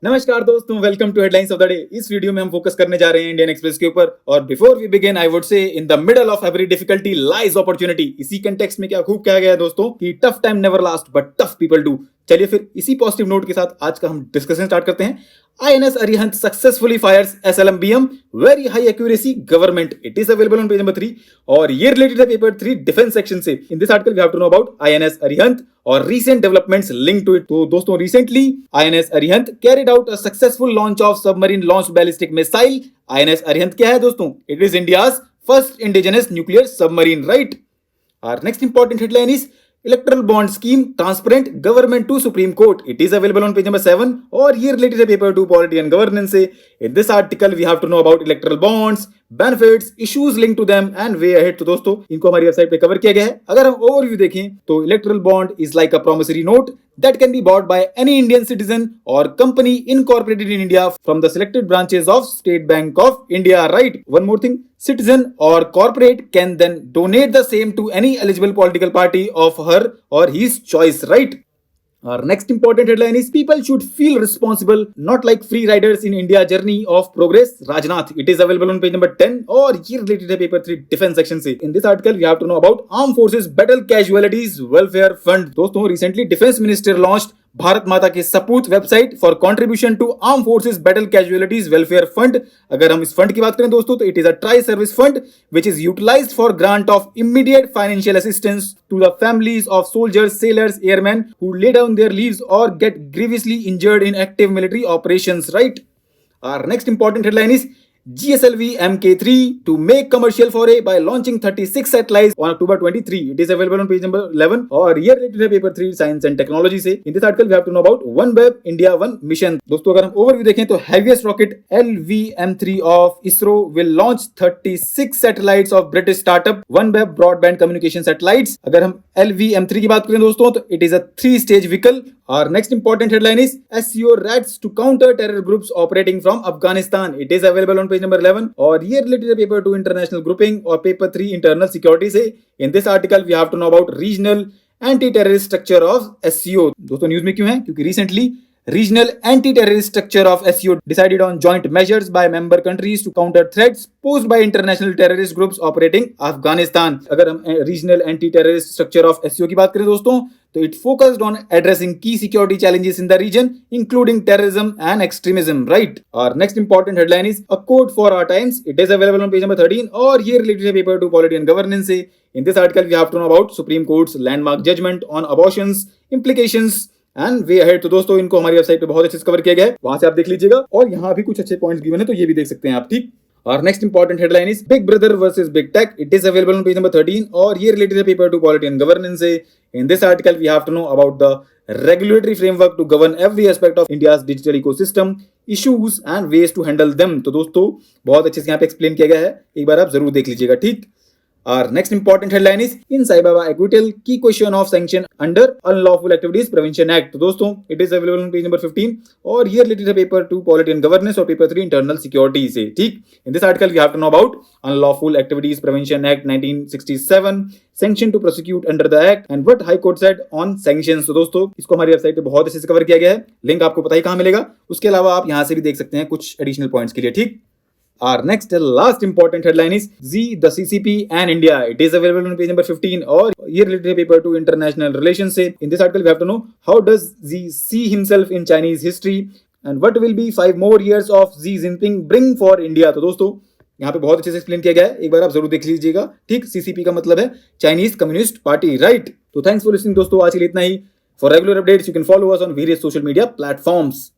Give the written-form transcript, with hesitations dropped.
नमस्कार दोस्तों, welcome to headlines of the day. इस वीडियो में हम फोकस करने जा रहे हैं इंडियन एक्सप्रेस के ऊपर। और before we begin I would say in the middle of every difficulty lies opportunity. इसी कंटेक्स्ट में क्या खूब कहा गया है दोस्तों कि tough time never last but tough people do. चलिए फिर इसी पॉजिटिव नोट के साथ आज का हम डिस्कशन स्टार्ट करते हैं। INS Arihant successfully fires SLMBM, very high accuracy government. It is available on page number 3 और ये related है paper 3 defense section से। In this article we have to know about INS Arihant और recent developments linked to it। तो दोस्तों recently INS Arihant carried out a successful launch of submarine launched ballistic missile। INS Arihant क्या है दोस्तों? It is India's first indigenous nuclear submarine, right? Our next important headline is electoral bond scheme transparent government to supreme court. It is available on page number 7 और ये related है paper 2 polity and governance से। In this article we have to know about electoral bonds, benefits, issues linked to them and way ahead. तो दोस्तों इनको हमारी website पे cover किया गया है। अगर हम ओवरव्यू देखें तो erectile bond is like a promissory note that can be bought by any Indian citizen or company incorporated in India from the selected branches of State Bank of India, right? One more thing, citizen or corporate can then donate the same to any eligible political party of her or his choice, right? Our next important headline is people should feel responsible, not like free riders in India journey of progress. Rajnath. It is available on page number 10 और ये related है paper 3 defense section से। In this article we have to know about Armed Forces Battle Casualties Welfare Fund। दोस्तों recently Defense Minister launched Bharat Mata के सपूत website for contribution to arm forces battle casualties welfare fund. अगर हम इस fund की बात करें दोस्तों तो it is a tri service fund which is utilised for grant of immediate financial assistance to the families of soldiers, sailors, airmen who lay down their lives और get grievously injured in active military operations, right? Our next important headline is GSLV Mk3 to make commercial foray by launching 36 satellites on October 23. It is available on page number 11 और ये related है paper 3 science and technology से। In this article we have to know about OneWeb India 1 mission। दोस्तों अगर हम overview देखें तो heaviest rocket LVM3 of ISRO will launch 36 satellites of British startup OneWeb broadband communication satellites। अगर हम LVM3 की बात करें दोस्तों तो it is a 3-stage vehicle। Our next important headline is SCO RATS to counter terror groups operating from Afghanistan। It is available on page number 11 और ये related है paper 2 international grouping और paper 3 internal security से। In this article we have to know about regional anti-terrorist structure of SCO। दोस्तों news में क्यों है? क्योंकि recently regional anti-terrorist structure of SCO decided on joint measures by member countries to counter threats posed by international terrorist groups operating Afghanistan। अगर हम regional anti-terrorist structure of SCO की बात करें दोस्तों तो it focused on addressing key security challenges in the region including terrorism and extremism, right? Our next important headline is a code for our times। It is available on page number 13 और ये related है paper 2 polity and governance से। In this article we have to know about Supreme Court's landmark judgment on abortions, implications and way ahead. तो दोस्तों इनको हमारी website पे बहुत अच्छे से कवर किया गया है, वहां से आप देख लीजिएगा और यहाँ भी कुछ अच्छे पॉइंट्स गिवन है तो ये भी देख सकते हैं आप, ठीक? Our next important headline is Big Brother versus Big Tech। It is available on page number 13 और ये related है paper 2 polity and governance से। In this article we have to know about the regulatory framework to govern every aspect of India's digital ecosystem, issues and ways to handle them। तो दोस्तों बहुत अच्छे से यहाँ पे एक्सप्लेन किया गया है, एक बार आप जरूर देख लीजिएगा, ठीक? Our next important headline is in Sai Baba acquittal key question of sanction under Unlawful Activities Prevention Act। तो दोस्तों it is available on page number 15 और ये related है paper 2 polity and governance और paper 3 internal security से, ठीक? In this article we have to know about Unlawful Activities Prevention Act 1967, sanction to prosecute under the act and what High Court said on sanctions। तो दोस्तों इसको हमारी website पे बहुत अच्छे से कवर किया गया है, लिंक आपको पता ही कहाँ मिलेगा। उसके अलावा आप यहाँ से भी देख सकते हैं कुछ एडिशनल पॉइंट्स के लिए, ठीक? Our next last important headline is Z, the CCP and India। It is available on page number 15 और ये related है paper 2 international relations से। In this article we have to know how does Z see himself in Chinese history and what will be 5 more years of Xi Jinping bring for India। तो दोस्तों यहाँ पे बहुत अच्छे से explain किया गया है, एक बार आप जरूर देख लीजिएगा, ठीक? CCP का मतलब है चाइनीज कम्युनिस्ट पार्टी, राइट? तो थैंक्स फॉर लिसनिंग दोस्तों, आज के लिए इतना ही। For regular updates you can follow us on various social media platforms.